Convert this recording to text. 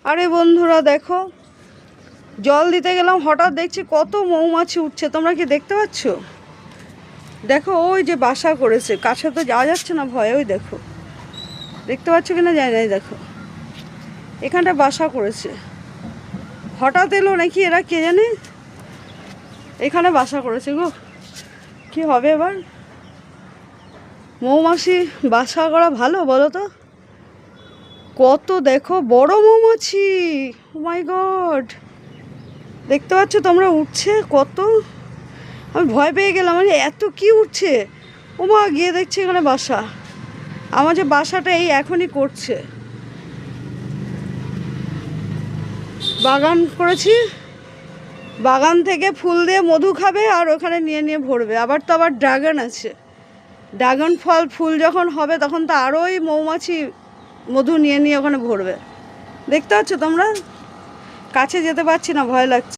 আরে বন্ধুরা দেখো, জল দিতে গেলাম, হঠাৎ দেখছি কত মৌমাছি উঠছে। তোমরা কি দেখতে পাচ্ছ? দেখো ওই যে বাসা করেছে, কাছে তো যাওয়া যাচ্ছে না ভয়ে। ওই দেখো, দেখতে পাচ্ছ কিনা জানি না। দেখো এখানটা বাসা করেছে, হঠাৎ এলো নাকি এরা কে জানে, এখানে বাসা করেছে গো। কি হবে এবার? মৌমাছি বাসা করা ভালো বলো তো? কত দেখো বড় মৌমাছি, ও মাই গড, দেখতে পাচ্ছ তোমরা উঠছে কত। আমি ভয় পেয়ে গেলাম, মানে এত কি উঠছে। ও মা, গিয়ে দেখছি এখানে বাসা। আমার যে বাসাটা এই এখনই করছে, বাগান করেছি, বাগান থেকে ফুল দিয়ে মধু খাবে আর ওখানে নিয়ে নিয়ে ভরবে। আবার তো আবার ড্রাগন আছে, ড্রাগন ফল ফুল যখন হবে তখন তো আরোই মৌমাছি মধু নিয়ে নিয়ে ওখানে ভরবে। দেখতে পাচ্ছ তোমরা? কাছে যেতে পারছি না, ভয় লাগছে।